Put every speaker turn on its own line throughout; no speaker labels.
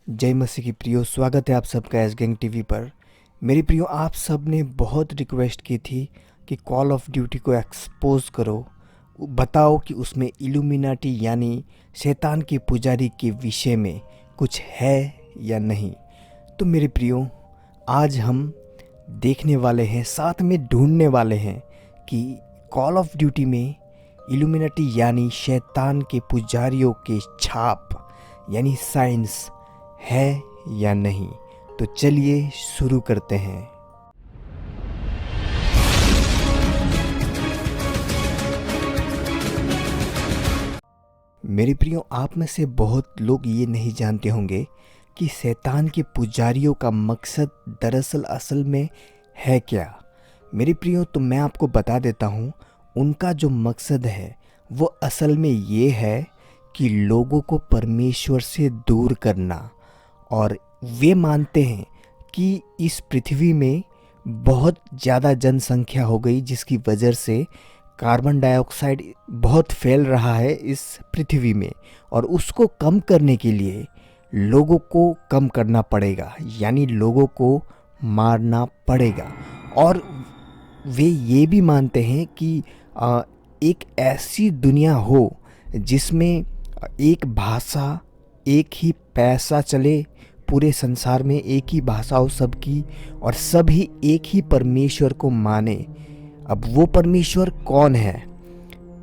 जय मसीह की प्रियो, स्वागत है आप सबका एस गैंग टीवी पर। मेरी प्रियो, आप सब ने बहुत रिक्वेस्ट की थी कि कॉल ऑफ ड्यूटी को एक्सपोज करो, बताओ कि उसमें इल्यूमिनाटी यानी शैतान के पुजारी के विषय में कुछ है या नहीं। तो मेरे प्रियो, आज हम देखने वाले हैं, साथ में ढूंढने वाले हैं कि कॉल ऑफ ड्यूटी में इल्यूमिनाटी यानी शैतान के पुजारियों के छाप यानी साइंस है या नहीं। तो चलिए शुरू करते हैं। मेरे प्रियो, आप में से बहुत लोग ये नहीं जानते होंगे कि शैतान के पुजारियों का मकसद दरअसल असल में है क्या। मेरे प्रियो, तो मैं आपको बता देता हूँ, उनका जो मकसद है वो असल में ये है कि लोगों को परमेश्वर से दूर करना। और वे मानते हैं कि इस पृथ्वी में बहुत ज़्यादा जनसंख्या हो गई, जिसकी वजह से कार्बन डाइऑक्साइड बहुत फैल रहा है इस पृथ्वी में, और उसको कम करने के लिए लोगों को कम करना पड़ेगा, यानी लोगों को मारना पड़ेगा। और वे ये भी मानते हैं कि एक ऐसी दुनिया हो जिसमें एक भाषा, एक ही पैसा चले, पूरे संसार में एक ही भाषा हो सबकी, और सभी एक ही परमेश्वर को माने। अब वो परमेश्वर कौन है?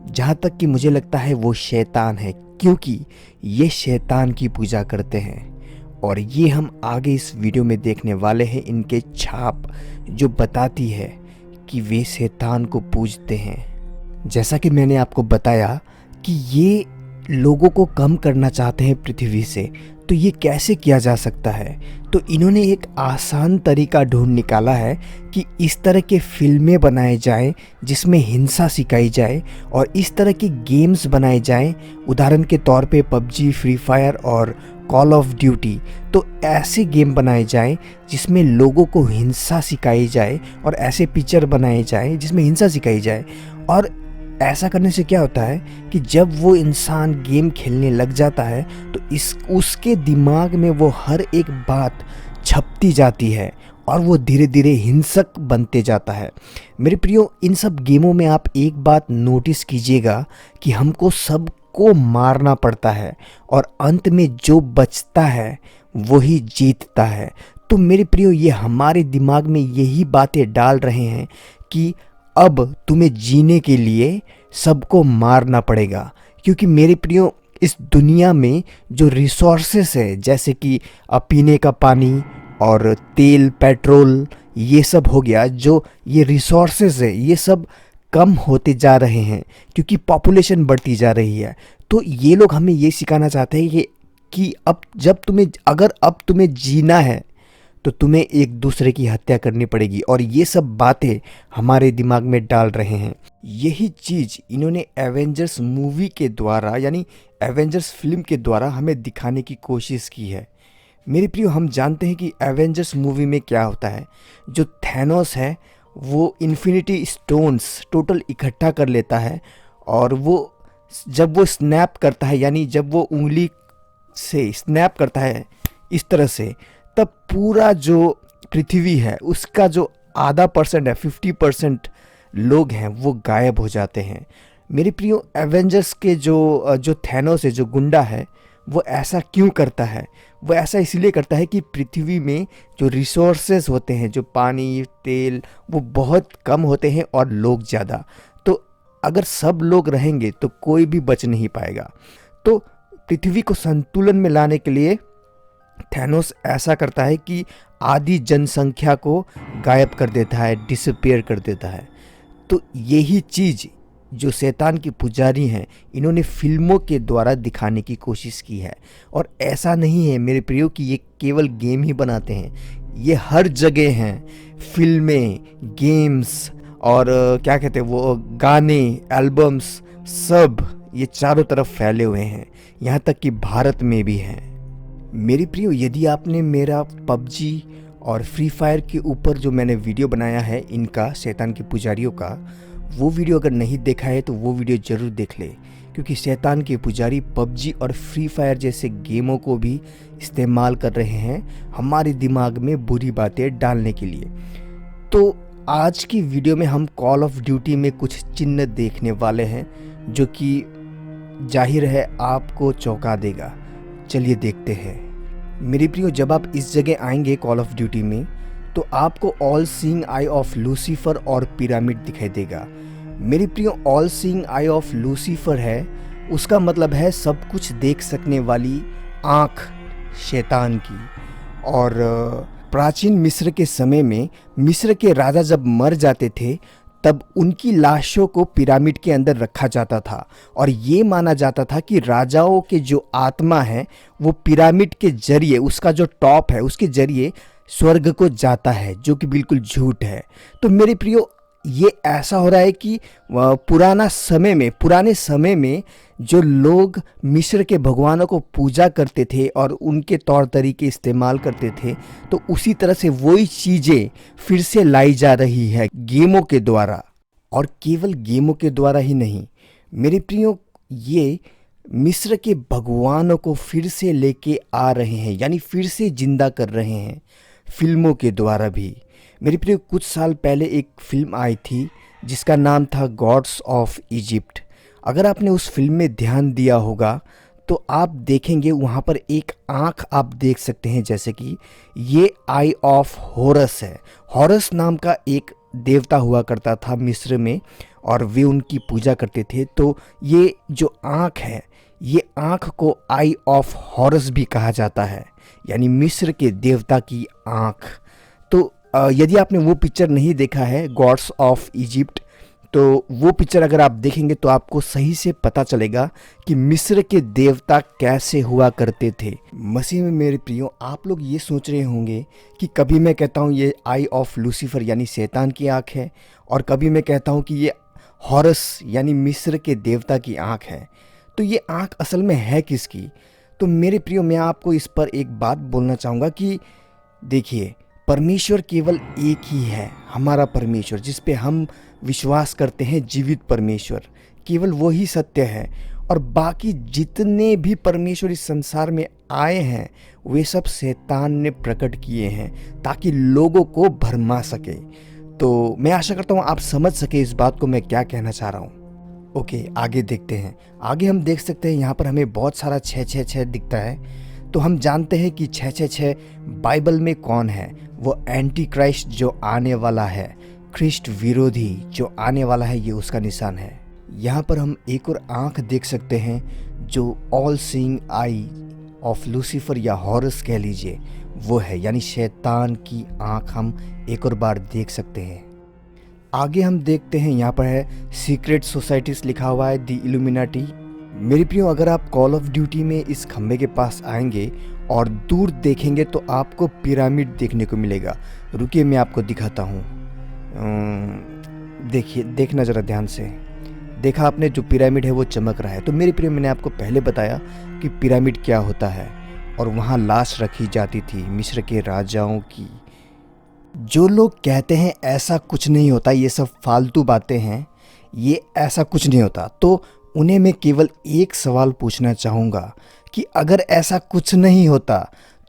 जहाँ तक कि मुझे लगता है वो शैतान है, क्योंकि ये शैतान की पूजा करते हैं। और ये हम आगे इस वीडियो में देखने वाले हैं, इनके छाप जो बताती है कि वे शैतान को पूजते हैं। जैसा कि मैंने आपको बताया कि ये लोगों को कम करना चाहते हैं पृथ्वी से, तो ये कैसे किया जा सकता है? तो इन्होंने एक आसान तरीका ढूंढ निकाला है कि इस तरह के फिल्में बनाए जाएं जिसमें हिंसा सिखाई जाए, और इस तरह के गेम्स बनाए जाएं, उदाहरण के तौर पे पबजी, फ्री फायर और कॉल ऑफ ड्यूटी। तो ऐसे गेम बनाए जाएं जिसमें लोगों को हिंसा सिखाई जाए, और ऐसे पिक्चर बनाए जाएं जिसमें हिंसा सिखाई जाए। और ऐसा करने से क्या होता है कि जब वो इंसान गेम खेलने लग जाता है तो उसके दिमाग में वो हर एक बात छपती जाती है, और वो धीरे धीरे हिंसक बनते जाता है। मेरे प्रियो, इन सब गेमों में आप एक बात नोटिस कीजिएगा कि हमको सबको मारना पड़ता है, और अंत में जो बचता है वही जीतता है। तो मेरे प्रियो, ये हमारे दिमाग में यही बातें डाल रहे हैं कि अब तुम्हें जीने के लिए सबको मारना पड़ेगा। क्योंकि मेरे प्रियो, इस दुनिया में जो रिसोर्सेस है, जैसे कि पीने का पानी और तेल, पेट्रोल, ये सब हो गया, जो ये रिसोर्सेस है ये सब कम होते जा रहे हैं क्योंकि पॉपुलेशन बढ़ती जा रही है। तो ये लोग हमें ये सिखाना चाहते हैं कि अब तुम्हें जीना है तो तुम्हें एक दूसरे की हत्या करनी पड़ेगी, और ये सब बातें हमारे दिमाग में डाल रहे हैं। यही चीज़ इन्होंने एवेंजर्स मूवी के द्वारा, यानी एवेंजर्स फिल्म के द्वारा हमें दिखाने की कोशिश की है। मेरे प्रियो, हम जानते हैं कि एवेंजर्स मूवी में क्या होता है। जो थैनोस है वो इन्फिनिटी स्टोन्स टोटल इकट्ठा कर लेता है, और जब वो स्नैप करता है, यानी जब वो उंगली से स्नैप करता है इस तरह से, तब पूरा जो पृथ्वी है उसका जो आधा परसेंट है, 50% लोग हैं, वो गायब हो जाते हैं। मेरे प्रियो, एवेंजर्स के जो थैनोस है, जो गुंडा है, वो ऐसा क्यों करता है? वो ऐसा इसलिए करता है कि पृथ्वी में जो रिसोर्सेज होते हैं, जो पानी, तेल, वो बहुत कम होते हैं और लोग ज़्यादा। तो अगर सब लोग रहेंगे तो कोई भी बच नहीं पाएगा। तो पृथ्वी को संतुलन में लाने के लिए थैनोस ऐसा करता है कि आधी जनसंख्या को गायब कर देता है, डिसअपीयर कर देता है। तो यही चीज़ जो शैतान की पुजारी हैं, इन्होंने फिल्मों के द्वारा दिखाने की कोशिश की है। और ऐसा नहीं है मेरे प्रियो कि ये केवल गेम ही बनाते हैं, ये हर जगह हैं। फिल्में, गेम्स और क्या कहते हैं वो, गाने, एल्बम्स, सब ये चारों तरफ फैले हुए हैं, यहाँ तक कि भारत में भी हैं। मेरी प्रियो, यदि आपने मेरा पबजी और फ्री फायर के ऊपर जो मैंने वीडियो बनाया है इनका, शैतान के पुजारियों का, वो वीडियो अगर नहीं देखा है तो वो वीडियो ज़रूर देख ले, क्योंकि शैतान के पुजारी पबजी और फ्री फायर जैसे गेमों को भी इस्तेमाल कर रहे हैं हमारे दिमाग में बुरी बातें डालने के लिए। तो आज की वीडियो में हम कॉल ऑफ ड्यूटी में कुछ चिन्ह देखने वाले हैं जो कि जाहिर है आपको चौंका देगा। चलिए देखते हैं। मेरे प्रियो, जब आप इस जगह आएंगे कॉल ऑफ ड्यूटी में तो आपको all seeing I of Lucifer और पिरामिड दिखाई देगा। मेरे प्रियो, all seeing I of Lucifer है, उसका मतलब है सब कुछ देख सकने वाली आँख शैतान की। और प्राचीन मिस्र के समय में मिस्र के राजा जब मर जाते थे तब उनकी लाशों को पिरामिड के अंदर रखा जाता था और ये माना जाता था कि राजाओं के जो आत्मा है वो पिरामिड के जरिए, उसका जो टॉप है उसके जरिए स्वर्ग को जाता है, जो कि बिल्कुल झूठ है। तो मेरे प्रियो, ये ऐसा हो रहा है कि पुराने समय में जो लोग मिस्र के भगवानों को पूजा करते थे और उनके तौर तरीके इस्तेमाल करते थे, तो उसी तरह से वही चीज़ें फिर से लाई जा रही है गेमों के द्वारा। और केवल गेमों के द्वारा ही नहीं मेरे प्रियो, ये मिस्र के भगवानों को फिर से लेके आ रहे हैं, यानी फिर से जिंदा कर रहे हैं फिल्मों के द्वारा भी। मेरे प्रिय, कुछ साल पहले एक फिल्म आई थी जिसका नाम था गॉड्स ऑफ इजिप्ट। अगर आपने उस फिल्म में ध्यान दिया होगा तो आप देखेंगे वहाँ पर एक आँख आप देख सकते हैं, जैसे कि ये आई ऑफ हॉरस है। हॉरस नाम का एक देवता हुआ करता था मिस्र में और वे उनकी पूजा करते थे। तो ये जो आँख है, ये आँख को आई ऑफ हॉरस भी कहा जाता है, यानी मिस्र के देवता की आँख। तो यदि आपने वो पिक्चर नहीं देखा है गॉड्स ऑफ इजिप्ट, तो वो पिक्चर अगर आप देखेंगे तो आपको सही से पता चलेगा कि मिस्र के देवता कैसे हुआ करते थे मसीह में। मेरे प्रियो, आप लोग ये सोच रहे होंगे कि कभी मैं कहता हूँ ये आई ऑफ लूसीफर यानी शैतान की आँख है और कभी मैं कहता हूँ कि ये हॉरस यानी मिस्र के देवता की आँख है। तो ये आँख असल में है किसकी? तो मेरे प्रियो, मैं आपको इस पर एक बात बोलना चाहूँगा कि देखिए, परमेश्वर केवल एक ही है, हमारा परमेश्वर जिस पे हम विश्वास करते हैं, जीवित परमेश्वर, केवल वो ही सत्य है। और बाकी जितने भी परमेश्वर इस संसार में आए हैं वे सब शैतान ने प्रकट किए हैं ताकि लोगों को भरमा सके। तो मैं आशा करता हूँ आप समझ सके इस बात को मैं क्या कहना चाह रहा हूँ। ओके, आगे देखते हैं। आगे हम देख सकते हैं यहाँ पर हमें बहुत सारा 666 दिखता है। तो हम जानते हैं कि 666 बाइबल में कौन है? वो एंटी क्राइस्ट जो आने वाला है, ख्रिस्ट विरोधी जो आने वाला है, ये उसका निशान है। यहाँ पर हम एक और आँख देख सकते हैं जो all seeing I of Lucifer या हॉरस कह लीजिए, वो है, यानी शैतान की आँख हम एक और बार देख सकते हैं। आगे हम देखते हैं यहाँ पर है सीक्रेट सोसाइटीज लिखा हुआ है, द इल्यूमिनाटी। मेरे प्रियो, अगर आप कॉल ऑफ ड्यूटी में इस खंबे के पास आएंगे और दूर देखेंगे तो आपको पिरामिड देखने को मिलेगा। रुकिए मैं आपको दिखाता हूँ। देखिए, देखना ज़रा ध्यान से। देखा आपने, जो पिरामिड है वो चमक रहा है। तो मेरे प्रियो, मैंने आपको पहले बताया कि पिरामिड क्या होता है और वहाँ लाश रखी जाती थी मिस्र के राजाओं की। जो लोग कहते हैं ऐसा कुछ नहीं होता, ये सब फालतू बातें हैं, ये ऐसा कुछ नहीं होता, तो उन्हें मैं केवल एक सवाल पूछना चाहूँगा कि अगर ऐसा कुछ नहीं होता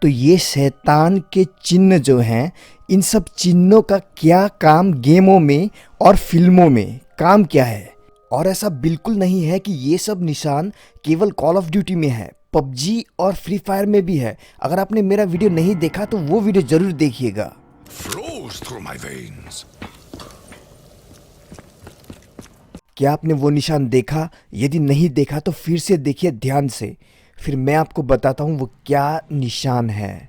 तो ये शैतान के चिन्ह जो हैं, इन सब चिन्हों का क्या काम गेमों में और फिल्मों में काम क्या है? और ऐसा बिल्कुल नहीं है कि ये सब निशान केवल कॉल ऑफ ड्यूटी में है, पबजी और फ्री फायर में भी है। अगर आपने मेरा वीडियो नहीं देखा तो वो वीडियो जरूर देखिएगा। क्या आपने वो निशान देखा? यदि नहीं देखा तो फिर से देखिए ध्यान से, फिर मैं आपको बताता हूं वो क्या निशान है।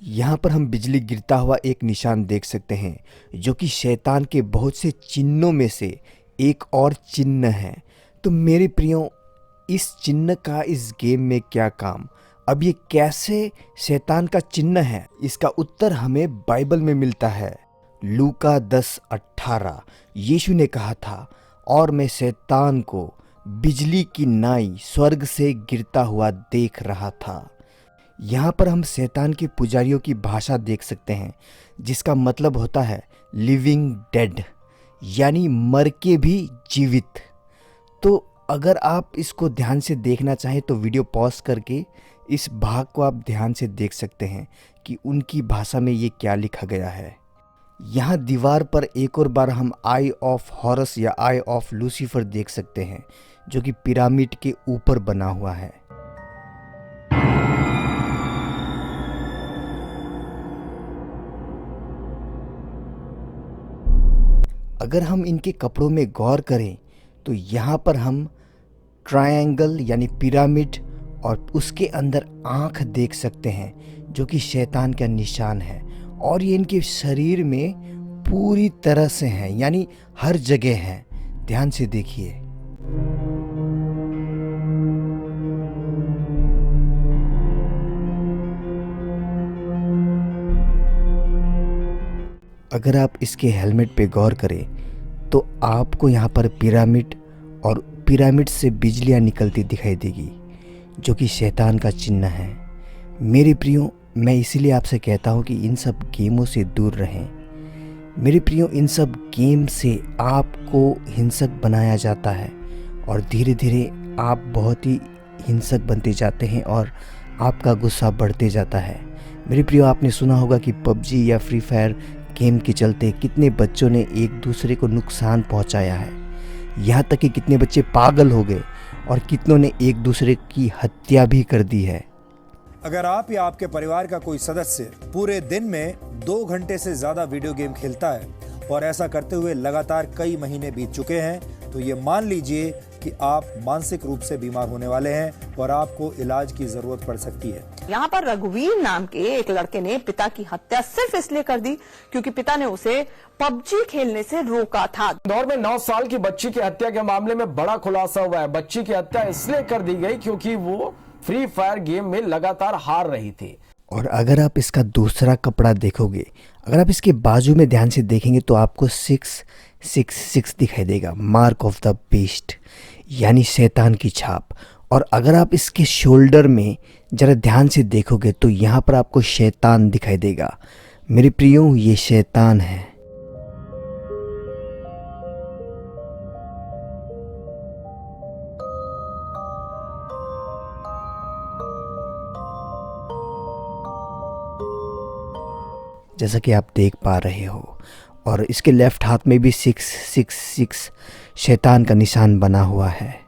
यहाँ पर हम बिजली गिरता हुआ एक निशान देख सकते हैं जो कि शैतान के बहुत से चिन्हों में से एक और चिन्ह है। तो मेरे प्रियो, इस चिन्ह का इस गेम में क्या काम? अब ये कैसे शैतान का चिन्ह है, इसका उत्तर हमें बाइबल में मिलता है। लूका 10:18 यीशु ने कहा था, और मैं शैतान को बिजली की नाई स्वर्ग से गिरता हुआ देख रहा था। यहाँ पर हम शैतान के पुजारियों की भाषा देख सकते हैं जिसका मतलब होता है लिविंग डेड, यानी मर के भी जीवित। तो अगर आप इसको ध्यान से देखना चाहें तो वीडियो पॉज करके इस भाग को आप ध्यान से देख सकते हैं कि उनकी भाषा में ये क्या लिखा गया है। यहाँ दीवार पर एक और बार हम आई ऑफ हॉरस या आई ऑफ लूसीफर देख सकते हैं, जो कि पिरामिड के ऊपर बना हुआ है। अगर हम इनके कपड़ों में गौर करें तो यहाँ पर हम ट्रायंगल यानी पिरामिड और उसके अंदर आँख देख सकते हैं, जो कि शैतान का निशान है। और ये इनके शरीर में पूरी तरह से हैं, यानी हर जगह हैं। ध्यान से देखिए। अगर आप इसके हेलमेट पे गौर करें तो आपको यहाँ पर पिरामिड और पिरामिड से बिजलियाँ निकलती दिखाई देगी, जो कि शैतान का चिन्ह है। मेरे प्रियो, मैं इसीलिए आपसे कहता हूँ कि इन सब गेमों से दूर रहें। मेरे प्रियो, इन सब गेम से आपको हिंसक बनाया जाता है और धीरे धीरे आप बहुत ही हिंसक बनते जाते हैं और आपका गुस्सा बढ़ते जाता है। मेरे प्रियो, आपने सुना होगा कि पबजी या फ्री फायर गेम के चलते कितने बच्चों ने एक दूसरे को नुकसान पहुंचाया है। यहाँ तक कि कितने बच्चे पागल हो गए और कितनों ने एक दूसरे की हत्या भी कर दी है।
अगर आप या आपके परिवार का कोई सदस्य पूरे दिन में 2 घंटे से ज्यादा वीडियो गेम खेलता है और ऐसा करते हुए लगातार कई महीने बीत चुके हैं, तो ये मान लीजिए कि आप मानसिक रूप से बीमार होने वाले हैं और आपको इलाज की जरूरत पड़ सकती है।
यहाँ पर रघुवीर नाम के एक लड़के ने पिता की हत्या सिर्फ इसलिए कर दी क्योंकि पिता ने उसे पबजी खेलने से रोका था।
इंदौर में 9 साल की बच्ची की हत्या के मामले में बड़ा खुलासा हुआ है। बच्ची की हत्या इसलिए कर दी गई क्योंकि वो फ्री फायर गेम में लगातार हार रही थी।
और अगर आप इसका दूसरा कपड़ा देखोगे, अगर आप इसके बाजू में ध्यान से देखेंगे तो आपको 666 दिखाई देगा, मार्क ऑफ द बीस्ट, यानी शैतान की छाप। और अगर आप इसके शोल्डर में जरा ध्यान से देखोगे तो यहाँ पर आपको शैतान दिखाई देगा। मेरे प्रियो, ये शैतान है। जैसा कि आप देख पा रहे हो, और इसके लेफ्ट हाथ में भी 666 शैतान का निशान बना हुआ है।